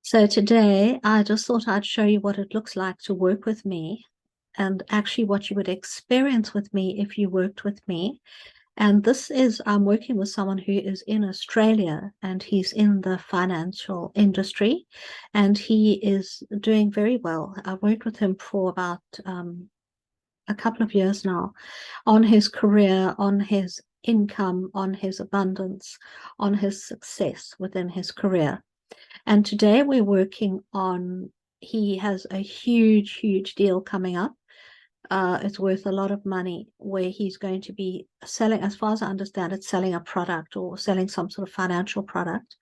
So today I just thought I'd show you what it looks like to work with me and actually what you would experience with me if you worked with me. And this is, I'm working with someone who is in Australia and he's in the financial industry and he is doing very well. I've worked with him for about a couple of years now on his career, on his income, on his abundance, on his success within his career. And today we're working on, he has a huge deal coming up. It's worth a lot of money where he's going to be selling, as far as I understand it, selling a product or selling some sort of financial product.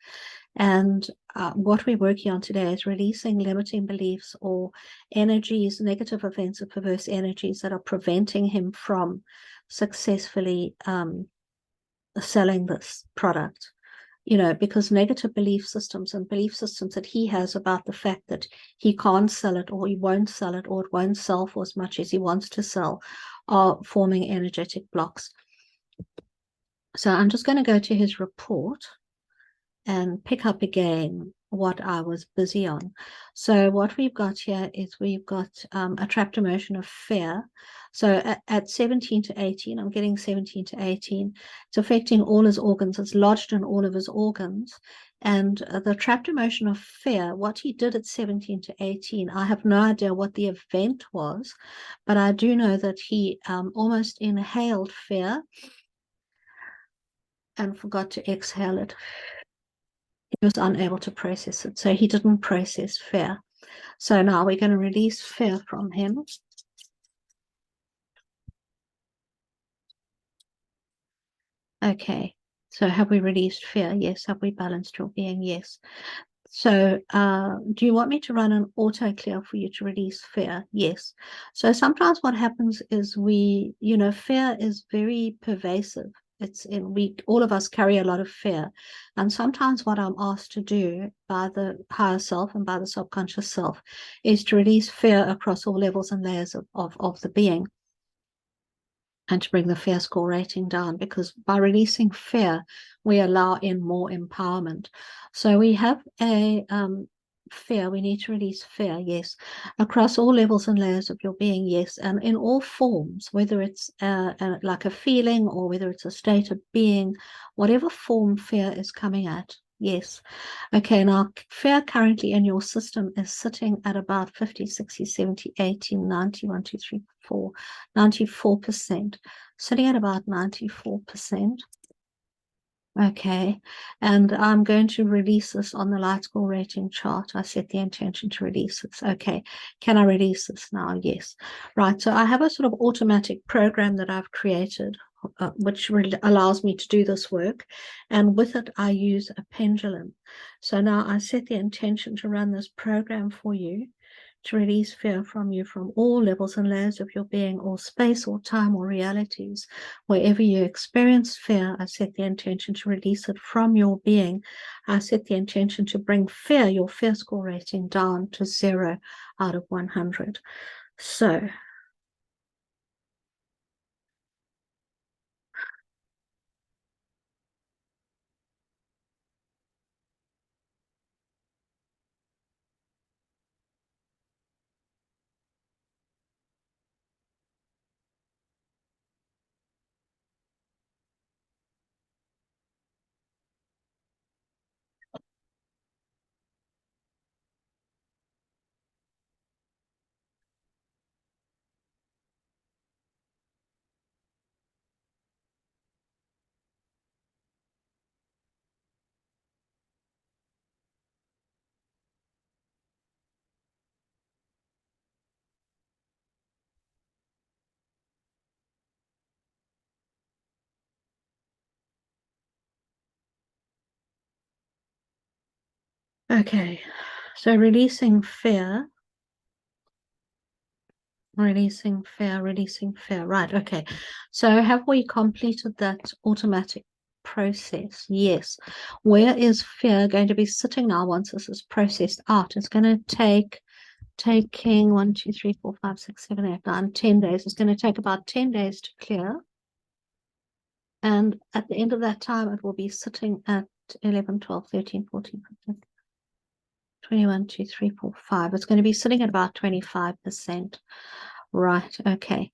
And what we're working on today is releasing limiting beliefs or energies, negative events or perverse energies that are preventing him from successfully selling this product. You know, because negative belief systems and belief systems that he has about the fact that he can't sell it or he won't sell it or it won't sell for as much as he wants to sell are forming energetic blocks. So I'm just going to go to his report and pick up again what I was busy on. So what we've got here is we've got a trapped emotion of fear. So at 17 to 18, I'm getting 17 to 18, it's affecting all his organs. It's lodged in all of his organs. And the trapped emotion of fear, what he did at 17 to 18, I have no idea what the event was, but I do know that he almost inhaled fear and forgot to exhale it. He was unable to process it, so he didn't process fear. So now we're going to release fear from him. Okay, so have we released fear? Yes. Have we balanced your being? Yes. So do you want me to run an auto clear for you to release fear? Yes. So sometimes what happens is fear is very pervasive. All of us carry a lot of fear. And sometimes what I'm asked to do by the higher self and by the subconscious self is to release fear across all levels and layers of the being and to bring the fear score rating down, because by releasing fear, we allow in more empowerment. So we have a fear, we need to release fear, yes, across all levels and layers of your being, yes, and in all forms, whether it's like a feeling or whether it's a state of being, whatever form fear is coming at. Yes. Okay, now fear currently in your system is sitting at about 50, 60, 70, 80, 90, 1, 2, 3, 4, 94%. Sitting at about 94%. Okay, and I'm going to release this on the light score rating chart. I set the intention to release this. Okay, can I release this now? Yes. Right, so I have a sort of automatic program that I've created, which allows me to do this work. And with it, I use a pendulum. So now I set the intention to run this program for you, to release fear from you from all levels and layers of your being, or space or time or realities. Wherever you experience fear, I set the intention to release it from your being. I set the intention to bring fear, your fear score rating, down to 0 out of 100. So okay, so releasing fear, releasing fear, releasing fear. Right, okay. So have we completed that automatic process? Yes. Where is fear going to be sitting now once this is processed out? It's going to taking 1, 2, 3, 4, 5, 6, 7, 8, 9, 10 days. It's going to take about 10 days to clear. And at the end of that time, it will be sitting at 11, 12, 13, 14, 15, 21, 2, 3, 4, 5. It's going to be sitting at about 25%. Right, okay.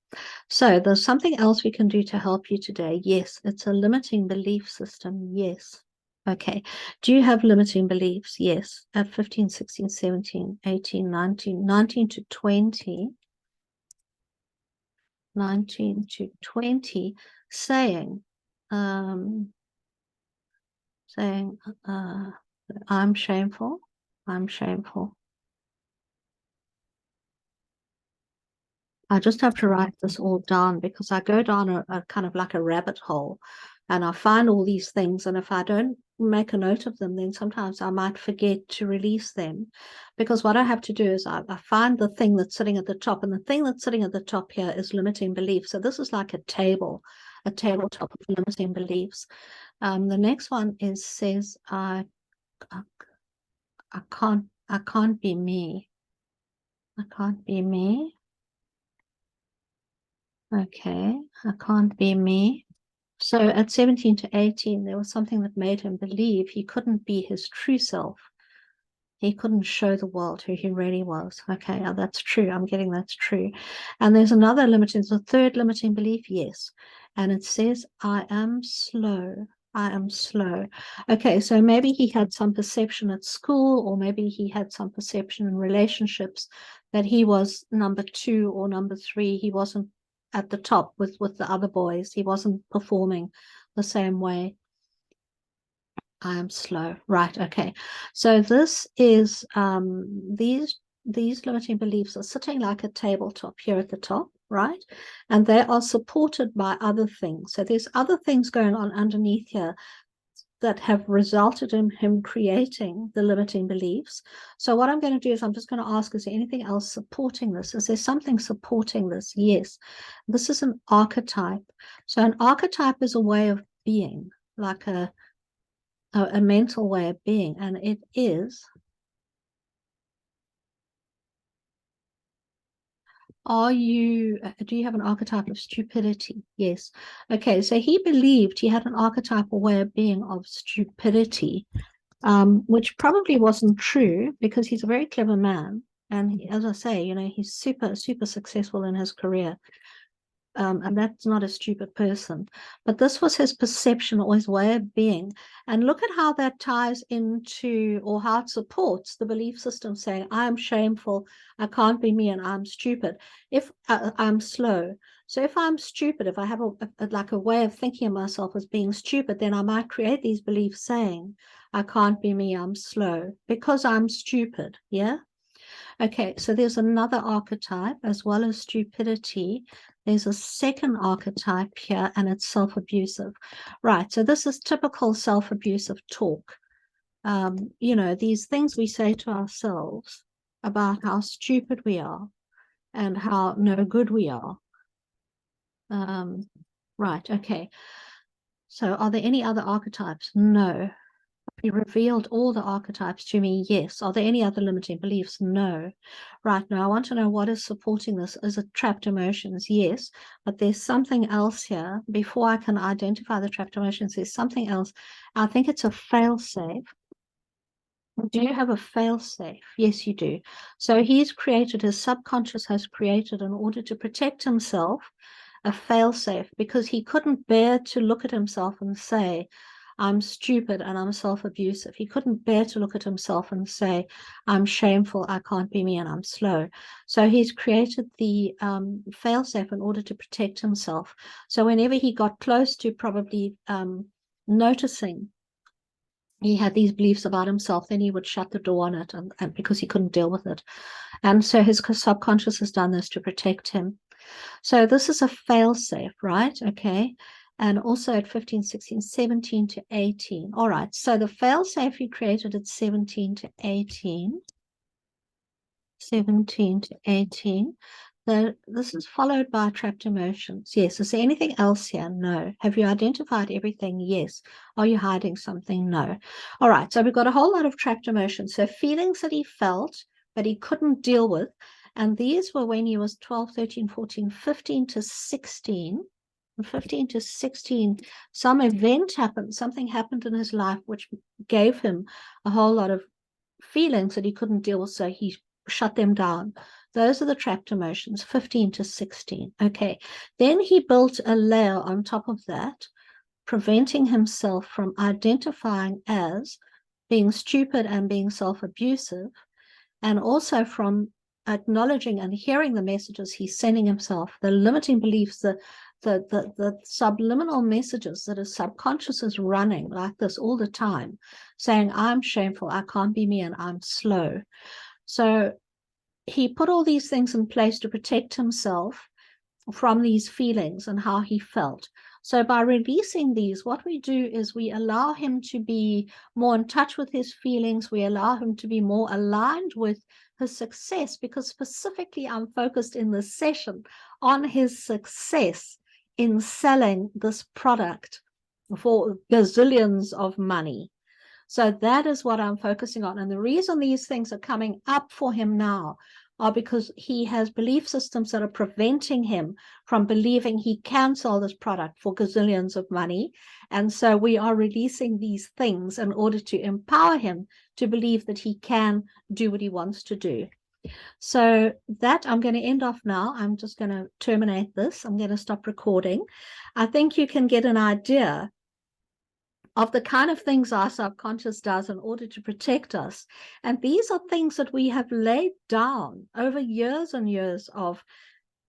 So there's something else we can do to help you today. Yes, it's a limiting belief system. Yes. Okay. Do you have limiting beliefs? Yes. At 15, 16, 17, 18, 19, 19 to 20. 19 to 20, saying, saying, I'm shameful. I'm shameful. I just have to write this all down because I go down a kind of like a rabbit hole and I find all these things. And if I don't make a note of them, then sometimes I might forget to release them. Because what I have to do is I find the thing that's sitting at the top, and the thing that's sitting at the top here is limiting beliefs. So this is like a tabletop of limiting beliefs. The next one says, I can't be me. I can't be me. Okay, I can't be me. So at 17 to 18, there was something that made him believe he couldn't be his true self. He couldn't show the world who he really was. Okay, now that's true. I'm getting that's true. And there's another limiting, the third limiting belief, yes. And it says, I am slow. I am slow. Okay, so maybe he had some perception at school, or maybe he had some perception in relationships that he was number 2 or number 3. He wasn't at the top with the other boys. He wasn't performing the same way. I am slow. Right. Okay. So this is these limiting beliefs are sitting like a tabletop here at the top, right? And they are supported by other things. So there's other things going on underneath here that have resulted in him creating the limiting beliefs. So what I'm going to do is I'm just going to ask, is there anything else supporting this? Is there something supporting this? Yes. This is an archetype. So an archetype is a way of being, like a mental way of being, and it is, do you have an archetype of stupidity? Yes. Okay, so he believed he had an archetypal way of being of stupidity, which probably wasn't true because he's a very clever man. And as I say, he's super, super successful in his career. And that's not a stupid person. But this was his perception or his way of being. And look at how that ties into, or how it supports the belief system saying, I'm shameful, I can't be me, and I'm stupid. If I'm slow. So if I'm stupid, if I have like a way of thinking of myself as being stupid, then I might create these beliefs saying, I can't be me, I'm slow, because I'm stupid. Yeah. Okay, so there's another archetype as well as stupidity. There's a second archetype here, and it's self-abusive. Right, so this is typical self-abusive talk. These things we say to ourselves about how stupid we are and how no good we are. Right, okay. So are there any other archetypes? No. You revealed all the archetypes to me. Yes. Are there any other limiting beliefs? No. Right. Now I want to know what is supporting this. Is it trapped emotions? Yes. But there's something else here. Before I can identify the trapped emotions, there's something else. I think it's a fail-safe. Do you have a fail-safe? Yes, you do. So his subconscious has created, in order to protect himself, a fail-safe, because he couldn't bear to look at himself and say, I'm stupid and I'm self-abusive. He couldn't bear to look at himself and say, I'm shameful, I can't be me, and I'm slow. So he's created the fail-safe in order to protect himself. So whenever he got close to probably noticing he had these beliefs about himself, then he would shut the door on it, and because he couldn't deal with it. And so his subconscious has done this to protect him. So this is a fail-safe, right? Okay. And also at 15, 16, 17 to 18. All right. So the fail-safe he created at 17 to 18. 17 to 18. This is followed by trapped emotions. Yes. Is there anything else here? No. Have you identified everything? Yes. Are you hiding something? No. All right. So we've got a whole lot of trapped emotions. So feelings that he felt, but he couldn't deal with. And these were when he was 12, 13, 14, 15 to 16. 15 to 16, some event happened, something happened in his life which gave him a whole lot of feelings that he couldn't deal with, so he shut them down. Those are the trapped emotions, 15 to 16. Okay. Then he built a layer on top of that, preventing himself from identifying as being stupid and being self-abusive, and also from acknowledging and hearing the messages he's sending himself, the limiting beliefs, the subliminal messages that his subconscious is running like this all the time, saying, I'm shameful, I can't be me, and I'm slow. So he put all these things in place to protect himself from these feelings and how he felt. So by releasing these, what we do is we allow him to be more in touch with his feelings. We allow him to be more aligned with his success, because specifically I'm focused in this session on his success in selling this product for gazillions of money. So that is what I'm focusing on. And the reason these things are coming up for him now are because he has belief systems that are preventing him from believing he can sell this product for gazillions of money. And so we are releasing these things in order to empower him to believe that he can do what he wants to do. So that I'm going to end off now. I'm just going to terminate this. I'm going to stop recording. I think you can get an idea of the kind of things our subconscious does in order to protect us. And these are things that we have laid down over years and years of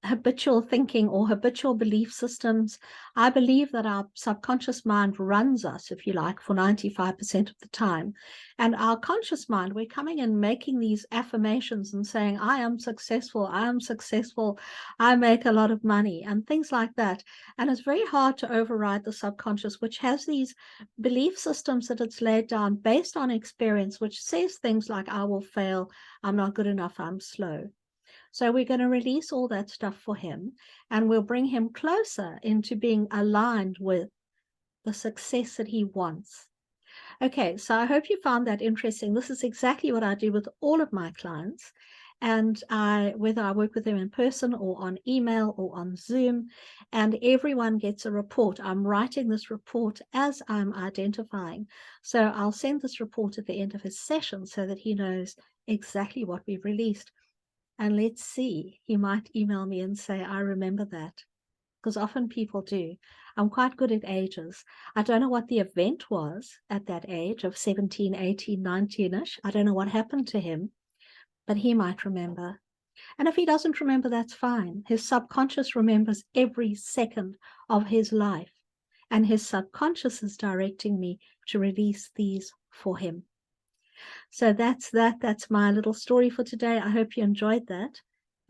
habitual thinking or habitual belief systems. I believe that our subconscious mind runs us, if you like, for 95% of the time. And our conscious mind, we're coming and making these affirmations and saying, I am successful, I make a lot of money, and things like that. And it's very hard to override the subconscious, which has these belief systems that it's laid down based on experience, which says things like, I will fail, I'm not good enough, I'm slow. So we're going to release all that stuff for him, and we'll bring him closer into being aligned with the success that he wants. Okay, so I hope you found that interesting. This is exactly what I do with all of my clients. And whether I work with them in person or on email or on Zoom, and everyone gets a report. I'm writing this report as I'm identifying. So I'll send this report at the end of his session so that he knows exactly what we've released. And let's see, he might email me and say, I remember that, because often people do. I'm quite good at ages. I don't know what the event was at that age of 17, 18, 19-ish. I don't know what happened to him, but he might remember. And if he doesn't remember, that's fine. His subconscious remembers every second of his life, and his subconscious is directing me to release these for him. So that's my little story for today. I hope you enjoyed that.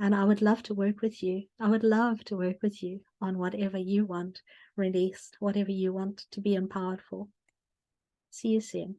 And I would love to work with you. I would love to work with you on whatever you want released, whatever you want to be empowered for. See you soon.